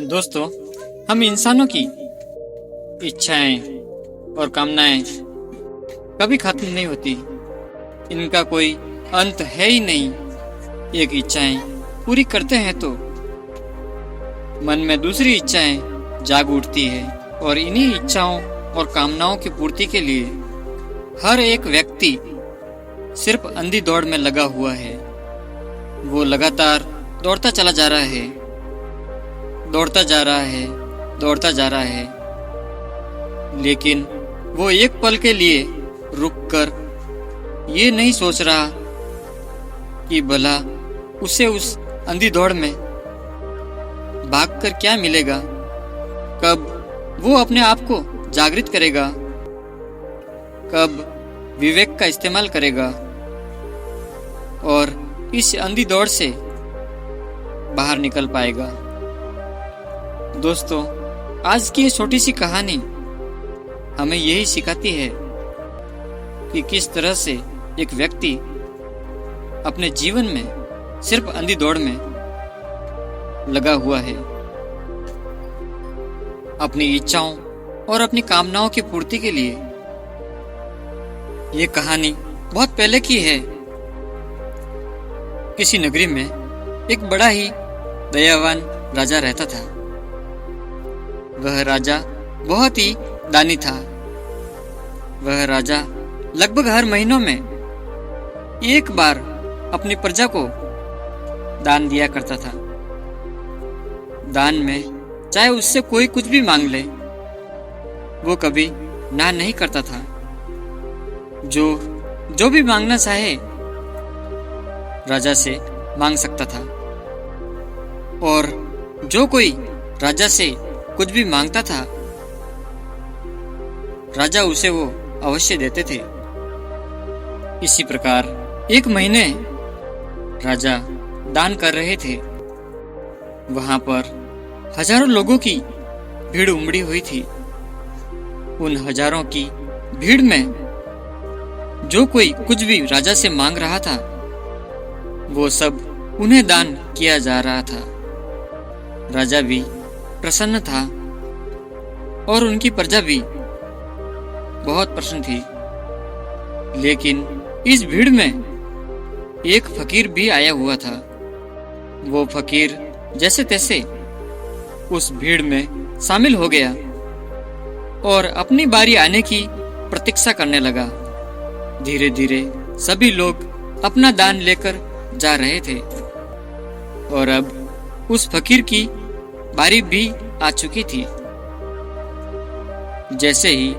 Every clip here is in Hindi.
दोस्तों, हम इंसानों की इच्छाएं और कामनाएं कभी खत्म नहीं होती। इनका कोई अंत है ही नहीं। एक इच्छाएं पूरी करते हैं तो मन में दूसरी इच्छाएं जाग उठती है और इन्हीं इच्छाओं और कामनाओं की पूर्ति के लिए हर एक व्यक्ति सिर्फ अंधी दौड़ में लगा हुआ है। वो लगातार दौड़ता चला जा रहा है, दौड़ता जा रहा है, दौड़ता जा रहा है, लेकिन वो एक पल के लिए रुककर ये नहीं सोच रहा कि भला उसे उस अंधी दौड़ में भागकर क्या मिलेगा, कब वो अपने आप को जागृत करेगा, कब विवेक का इस्तेमाल करेगा और इस अंधी दौड़ से बाहर निकल पाएगा। दोस्तों, आज की ये छोटी सी कहानी हमें यही सिखाती है कि किस तरह से एक व्यक्ति अपने जीवन में सिर्फ अंधी दौड़ में लगा हुआ है। अपनी इच्छाओं और अपनी कामनाओं की पूर्ति के लिए। ये कहानी बहुत पहले की है। किसी नगरी में एक बड़ा ही दयावान राजा रहता था। वह राजा बहुत ही दानी था। वह राजा लगभग हर महीनों में एक बार अपनी प्रजा को दान दिया करता था। दान में चाहे उससे कोई कुछ भी मांग ले, वो कभी ना नहीं करता था। जो भी मांगना चाहे राजा से मांग सकता था, और जो कोई राजा से कुछ भी मांगता था, राजा उसे वो अवश्य देते थे। इसी प्रकार एक महीने राजा दान कर रहे थे। वहां पर हजारों लोगों की भीड़ उमड़ी हुई थी। उन हजारों की भीड़ में जो कोई कुछ भी राजा से मांग रहा था, वो सब उन्हें दान किया जा रहा था। राजा भी प्रसन्न था और उनकी प्रजा भी बहुत प्रसन्न थी। लेकिन इस भीड़ में एक फकीर भी आया हुआ था। वो फकीर जैसे तैसे उस भीड़ में शामिल हो गया और अपनी बारी आने की प्रतीक्षा करने लगा। धीरे धीरे सभी लोग अपना दान लेकर जा रहे थे और अब उस फकीर की बारी भी आ चुकी थी। जैसे ही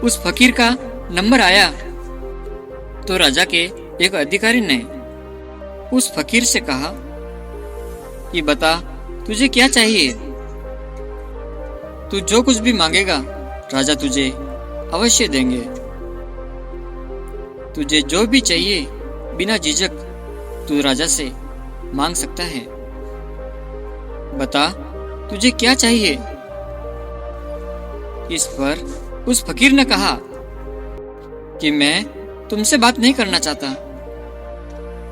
उस फकीर का नंबर आया तो राजा के एक अधिकारी ने उस फकीर से कहा कि बता, तुझे क्या चाहिए? तू जो कुछ भी मांगेगा राजा तुझे अवश्य देंगे। तुझे जो भी चाहिए बिना झिझक तू राजा से मांग सकता है। बता, तुझे क्या चाहिए? इस पर उस फकीर ने कहा कि मैं तुमसे बात नहीं करना चाहता।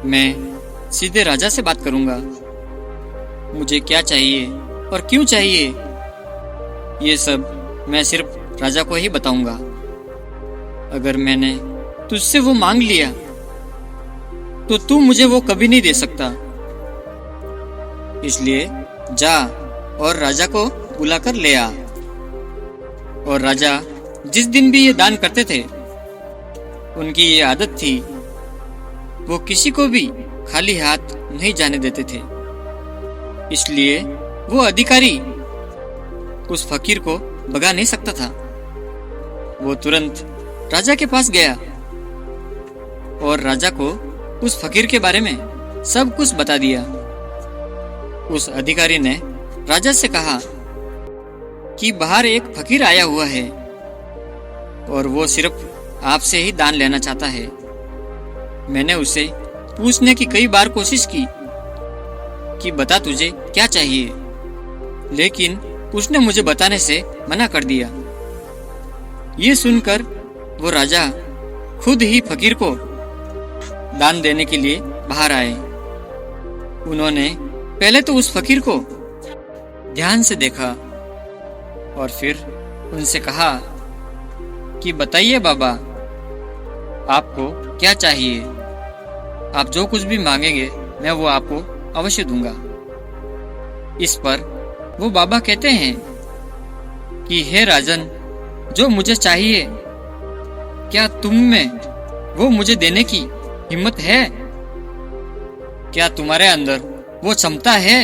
मैं सीधे राजा से बात करूंगा। मुझे क्या चाहिए और क्यों चाहिए, ये सब मैं सिर्फ राजा को ही बताऊंगा। अगर मैंने तुझसे वो मांग लिया तो तू मुझे वो कभी नहीं दे सकता। इसलिए जा और राजा को बुलाकर ले आ। और राजा जिस दिन भी ये दान करते थे, उनकी ये आदत थी, वो किसी को भी खाली हाथ नहीं जाने देते थे। इसलिए वो अधिकारी उस फकीर को भगा नहीं सकता था। वो तुरंत राजा के पास गया और राजा को उस फकीर के बारे में सब कुछ बता दिया। उस अधिकारी ने राजा से कहा कि बाहर एक फकीर आया हुआ है और वो सिर्फ आपसे ही दान लेना चाहता है। मैंने उसे पूछने की कई बार कोशिश की कि बता तुझे क्या चाहिए, लेकिन उसने मुझे बताने से मना कर दिया। ये सुनकर वो राजा खुद ही फकीर को दान देने के लिए बाहर आए। उन्होंने पहले तो उस फकीर को ध्यान से देखा और फिर उनसे कहा कि बताइए बाबा, आपको क्या चाहिए? आप जो कुछ भी मांगेंगे मैं वो आपको अवश्य दूंगा। इस पर वो बाबा कहते हैं कि हे राजन, जो मुझे चाहिए क्या तुम में वो मुझे देने की हिम्मत है? क्या तुम्हारे अंदर वो क्षमता है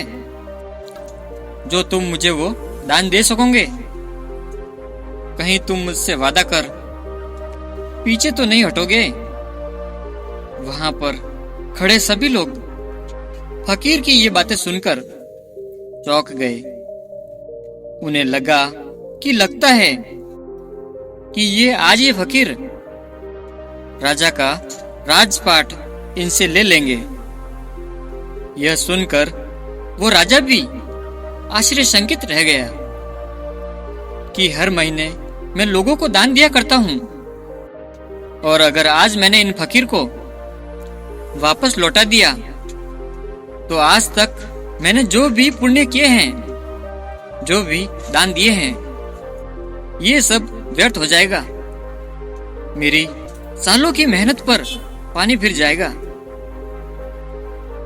जो तुम मुझे वो दान दे सकोगे? कहीं तुम मुझसे वादा कर पीछे तो नहीं हटोगे? वहां पर खड़े सभी लोग फकीर की ये बातें सुनकर चौंक गए। उन्हें लगा कि लगता है कि ये फकीर राजा का राजपाट इनसे ले लेंगे। यह सुनकर वो राजा भी आश्चर्यचकित रह गया कि हर महीने मैं लोगों को दान दिया करता हूँ, और अगर आज मैंने इन फकीर को वापस लौटा दिया तो आज तक मैंने जो भी पुण्य किए हैं, जो भी दान दिए हैं, ये सब व्यर्थ हो जाएगा। मेरी सालों की मेहनत पर पानी फिर जाएगा।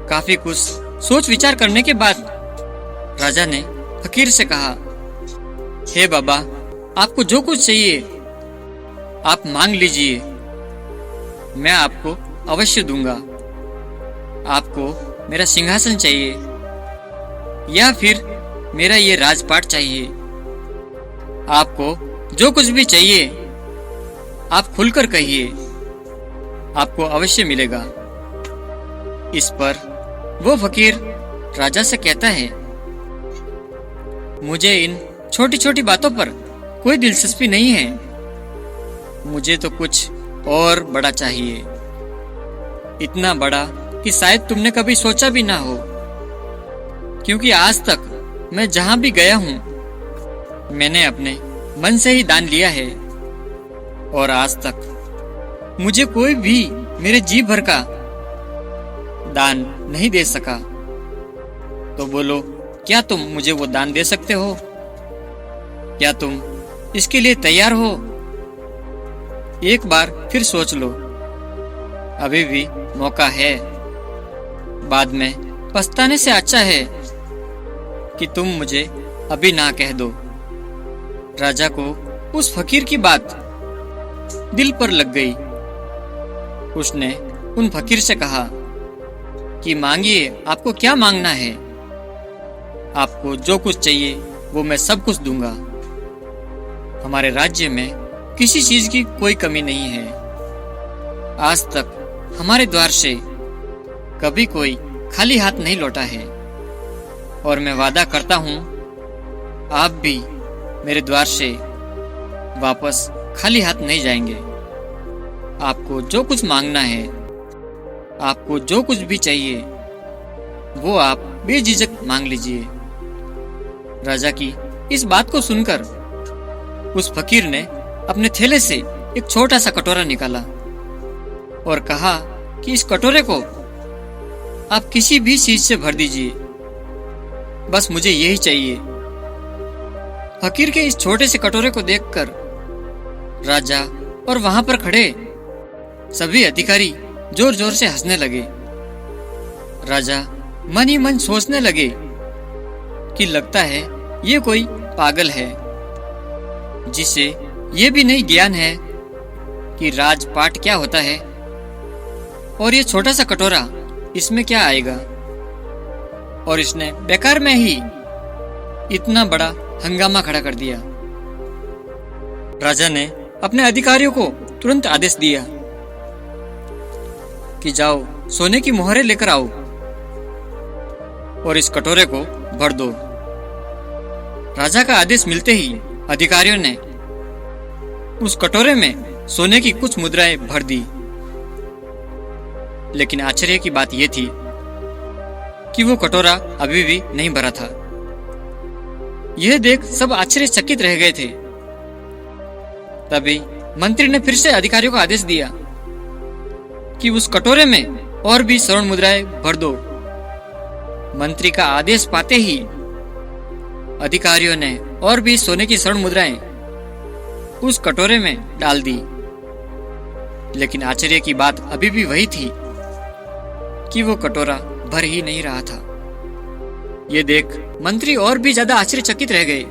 काफी कुछ सोच विचार करने के बाद राजा ने फकीर से कहा, हे बाबा, आपको जो कुछ चाहिए आप मांग लीजिए, मैं आपको अवश्य दूंगा। आपको मेरा सिंहासन चाहिए या फिर मेरा ये राजपाट चाहिए? आपको जो कुछ भी चाहिए आप खुलकर कहिए, आपको अवश्य मिलेगा। इस पर वो फकीर राजा से कहता है, मुझे इन छोटी छोटी बातों पर कोई दिलचस्पी नहीं है, मुझे तो कुछ और बड़ा चाहिए, इतना बड़ा कि शायद तुमने कभी सोचा भी ना हो। क्योंकि आज तक मैं जहां भी गया हूं मैंने अपने मन से ही दान लिया है, और आज तक मुझे कोई भी मेरे जी भर का दान नहीं दे सका। तो बोलो, क्या तुम मुझे वो दान दे सकते हो? क्या तुम इसके लिए तैयार हो? एक बार फिर सोच लो, अभी भी मौका है। बाद में पछताने से अच्छा है कि तुम मुझे अभी ना कह दो। राजा को उस फकीर की बात दिल पर लग गई। उसने उन फकीर से कहा कि मांगिए, आपको क्या मांगना है? आपको जो कुछ चाहिए वो मैं सब कुछ दूंगा। हमारे राज्य में किसी चीज की कोई कमी नहीं है। आज तक हमारे द्वार से कभी कोई खाली हाथ नहीं लौटा है, और मैं वादा करता हूँ आप भी मेरे द्वार से वापस खाली हाथ नहीं जाएंगे। आपको जो कुछ मांगना है, आपको जो कुछ भी चाहिए वो आप बेझिझक मांग लीजिए। राजा की इस बात को सुनकर उस फकीर ने अपने थैले से एक छोटा सा कटोरा निकाला और कहा कि इस कटोरे को आप किसी भी चीज से भर दीजिए, बस मुझे यही चाहिए। फकीर के इस छोटे से कटोरे को देखकर राजा और वहां पर खड़े सभी अधिकारी जोर जोर से हंसने लगे। राजा मन ही मन सोचने लगे कि लगता है ये कोई पागल है जिसे ये भी नहीं ज्ञान है कि राजपाट क्या होता है, और ये छोटा सा कटोरा इसमें क्या आएगा। और इसने बेकार में ही इतना बड़ा हंगामा खड़ा कर दिया। राजा ने अपने अधिकारियों को तुरंत आदेश दिया कि जाओ सोने की मोहरें लेकर आओ और इस कटोरे को भर दो। राजा का आदेश मिलते ही अधिकारियों ने उस कटोरे में सोने की कुछ मुद्राएं भर दी। लेकिन आश्चर्य की बात यह थी कि वो कटोरा अभी भी नहीं भरा था। यह देख सब आश्चर्यचकित रह गए थे। तभी मंत्री ने फिर से अधिकारियों को आदेश दिया कि उस कटोरे में और भी स्वर्ण मुद्राएं भर दो। मंत्री का आदेश पाते ही अधिकारियों ने और भी सोने की स्वर्ण मुद्राएं उस कटोरे में डाल दी। लेकिन आश्चर्य की बात अभी भी वही थी कि वो कटोरा भर ही नहीं रहा था। ये देख मंत्री और भी ज्यादा आश्चर्यचकित रह गए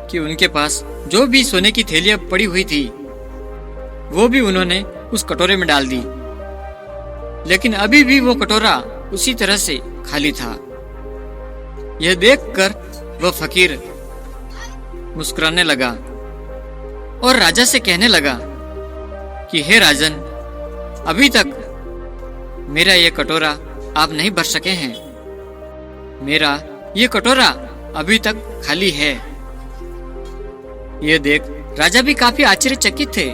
कि उनके पास जो भी सोने की थैलियां पड़ी हुई थी वो भी उन्होंने उस कटोरे में डाल दी, लेकिन अभी भी वो कटोरा उसी तरह से खाली था। यह देखकर वह फकीर मुस्कुराने लगा और राजा से कहने लगा कि हे राजन, अभी तक मेरा यह कटोरा आप नहीं भर सके हैं। मेरा ये कटोरा अभी तक खाली है। यह देख राजा भी काफी आश्चर्यचकित थे।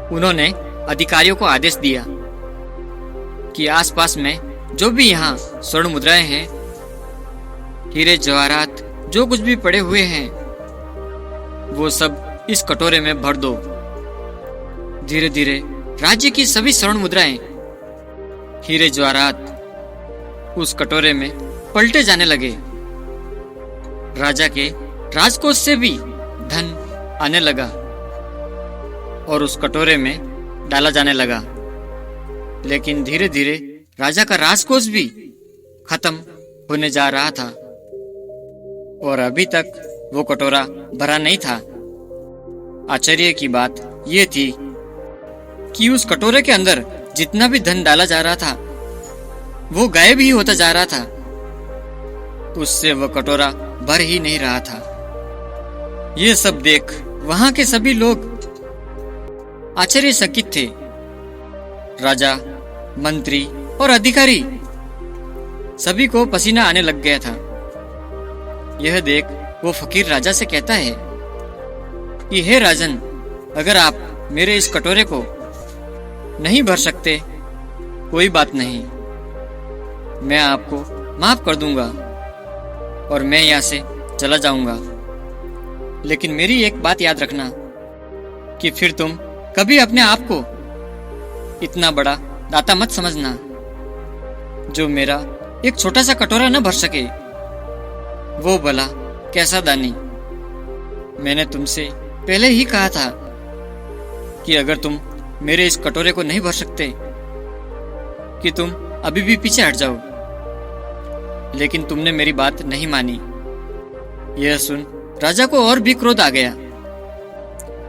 उन्होंने अधिकारियों को आदेश दिया कि आसपास में जो भी यहाँ स्वर्ण मुद्राएं हैं, हीरे जवाहरात जो कुछ भी पड़े हुए हैं, वो सब इस कटोरे में भर दो। धीरे धीरे राज्य की सभी स्वर्ण मुद्राएं, हीरे जवाहरात उस कटोरे में पलटे जाने लगे। राजा के राजकोष से भी धन आने लगा और उस कटोरे में डाला जाने लगा। लेकिन धीरे धीरे राजा का राजकोष भी खत्म होने जा रहा था और अभी तक वो कटोरा भरा नहीं था। आश्चर्य की बात यह थी कि उस कटोरे के अंदर जितना भी धन डाला जा रहा था वो गायब ही होता जा रहा था। उससे वह कटोरा भर ही नहीं रहा था। ये सब देख वहां के सभी लोग आश्चर्यचकित थे। राजा, मंत्री और अधिकारी सभी को पसीना आने लग गया था। यह देख वो फकीर राजा से कहता है कि हे राजन, अगर आप मेरे इस कटोरे को नहीं भर सकते कोई बात नहीं, मैं आपको माफ कर दूंगा और मैं यहाँ से चला जाऊंगा। लेकिन मेरी एक बात याद रखना कि फिर तुम कभी अपने आप को इतना बड़ा दाता मत समझना जो मेरा एक छोटा सा कटोरा न भर सके। वो भला कैसा दानी। मैंने तुमसे पहले ही कहा था कि अगर तुम मेरे इस कटोरे को नहीं भर सकते कि तुम अभी भी पीछे हट जाओ, लेकिन तुमने मेरी बात नहीं मानी। यह सुन राजा को और भी क्रोध आ गया।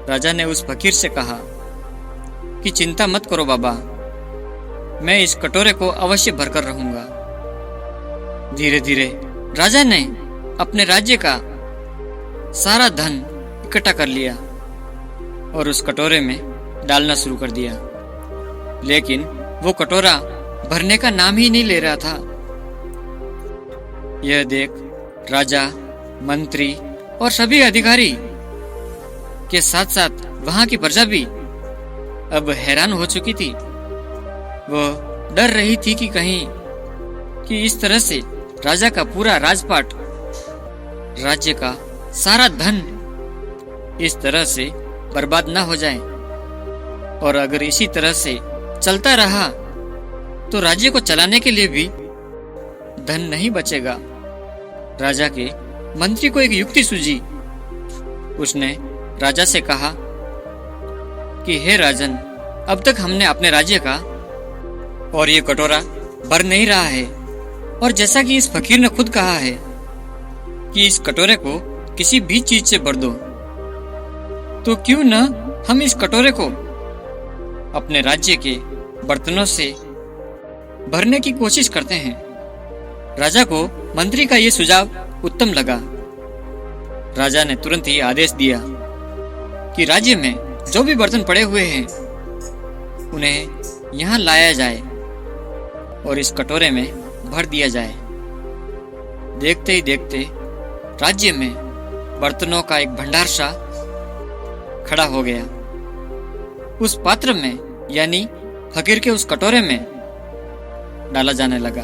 राजा ने उस फकीर से कहा कि चिंता मत करो बाबा, मैं इस कटोरे को अवश्य भरकर रहूंगा। धीरे धीरे राजा ने अपने राज्य का सारा धन इकट्ठा कर लिया और उस कटोरे में डालना शुरू कर दिया, लेकिन वो कटोरा भरने का नाम ही नहीं ले रहा था। यह देख राजा, मंत्री और सभी अधिकारी के साथ साथ वहां की प्रजा भी अब हैरान हो चुकी थी। वह डर रही थी कि कहीं कि इस तरह से राजा का पूरा राजपाट, राज्य का सारा धन इस तरह से बर्बाद ना हो जाए, और अगर इसी तरह से चलता रहा तो राज्य को चलाने के लिए भी धन नहीं बचेगा। राजा के मंत्री को एक युक्ति सूझी। उसने राजा से कहा कि हे राजन, अब तक हमने अपने राज्य का और ये कटोरा भर नहीं रहा है, और जैसा कि इस फकीर ने खुद कहा है कि इस कटोरे को किसी भी चीज से भर दो, तो क्यों न हम इस कटोरे को अपने राज्य के बर्तनों से भरने की कोशिश करते हैं। राजा को मंत्री का यह सुझाव उत्तम लगा। राजा ने तुरंत ही आदेश दिया कि राज्य में जो भी बर्तन पड़े हुए हैं उन्हें यहाँ लाया जाए और इस कटोरे में भर दिया जाए। देखते ही देखते राज्य में बर्तनों का एक भंडार सा खड़ा हो गया। उस पात्र में यानी फकीर के उस कटोरे में डाला जाने लगा।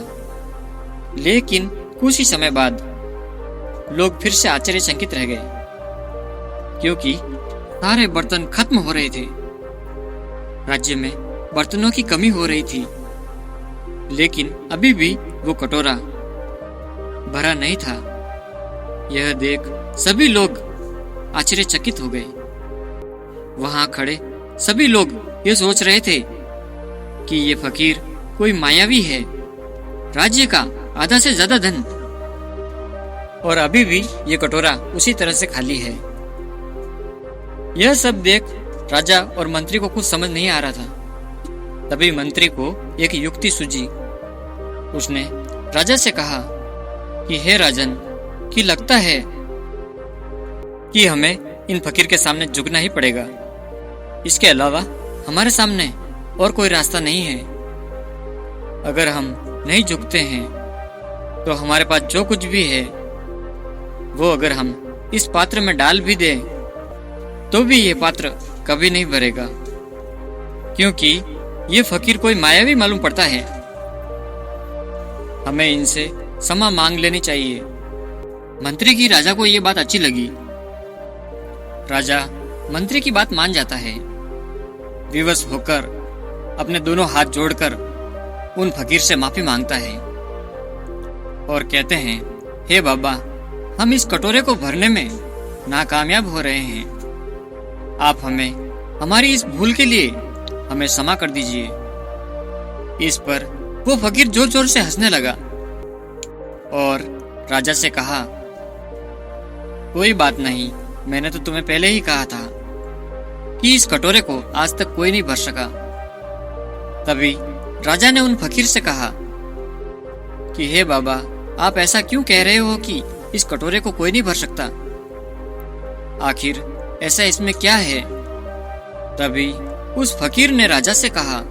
लेकिन कुछ ही समय बाद लोग फिर से आश्चर्यचकित रह गए, क्योंकि सारे बर्तन खत्म हो रहे थे। राज्य में बर्तनों की कमी हो रही थी, लेकिन अभी भी वो कटोरा भरा नहीं था। यह देख सभी लोग आश्चर्यचकित हो गए। वहां खड़े सभी लोग ये सोच रहे थे कि ये फकीर कोई मायावी है, राज्य का आधा से ज्यादा धन, और अभी भी ये कटोरा उसी तरह से खाली है। यह सब देख राजा और मंत्री को कुछ समझ नहीं आ रहा था। तभी मंत्री को एक युक्ति सूझी। उसने राजा से कहा कि हे राजन, कि लगता है कि हमें इन फकीर के सामने झुकना ही पड़ेगा। इसके अलावा हमारे सामने और कोई रास्ता नहीं है। अगर हम नहीं झुकते हैं तो हमारे पास जो कुछ भी है वो अगर हम इस पात्र में डाल भी दें तो भी ये पात्र कभी नहीं भरेगा, क्योंकि ये फकीर कोई मायावी मालूम पड़ता है। हमें इनसे क्षमा मांग लेनी चाहिए। मंत्री की राजा को ये बात अच्छी लगी। राजा मंत्री की बात मान जाता है। विवश होकर अपने दोनों हाथ जोड़कर उन फकीर से माफी मांगता है और कहते हैं, हे बाबा, हम इस कटोरे को भरने में नाकामयाब हो रहे हैं। आप हमें हमारी इस भूल के लिए हमें क्षमा कर दीजिए। इस पर वो फकीर जोर जोर से हंसने लगा और राजा से कहा, कोई बात नहीं, मैंने तो तुम्हें पहले ही कहा था कि इस कटोरे को आज तक कोई नहीं भर सका। तभी राजा ने उन फकीर से कहा कि हे बाबा, आप ऐसा क्यों कह रहे हो कि इस कटोरे को कोई नहीं भर सकता? आखिर ऐसा इसमें क्या है? तभी उस फकीर ने राजा से कहा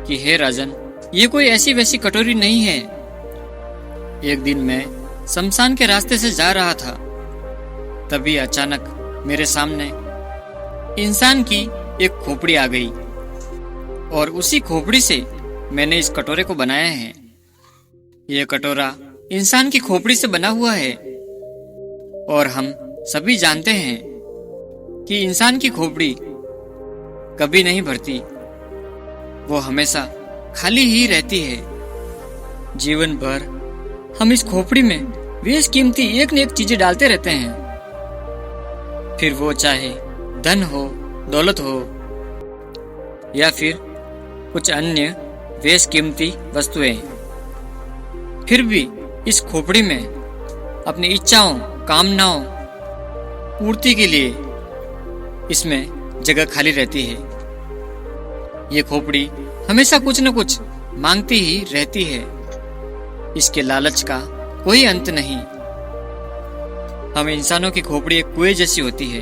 कि हे राजन, ये कोई ऐसी वैसी कटोरी नहीं है। एक दिन मैं शमशान के रास्ते से जा रहा था, तभी अचानक मेरे सामने इंसान की एक खोपड़ी आ गई और उसी खोपड़ी से मैंने इस कटोरे को बनाया है। यह कटोरा इंसान की खोपड़ी से बना हुआ है और हम सभी जानते हैं कि इंसान की खोपड़ी कभी नहीं भरती, वो हमेशा खाली ही रहती है। जीवन भर हम इस खोपड़ी में बेशकीमती एक न एक चीजें डालते रहते हैं, फिर वो चाहे धन हो, दौलत हो या फिर कुछ अन्य बेशकीमती वस्तुएं। फिर भी इस खोपड़ी में अपनी इच्छाओं, कामनाओं पूर्ति के लिए इसमें जगह खाली रहती है। ये खोपड़ी हमेशा कुछ न कुछ मांगती ही रहती है। इसके लालच का कोई अंत नहीं। हम इंसानों की खोपड़ी एक कुएं जैसी होती है।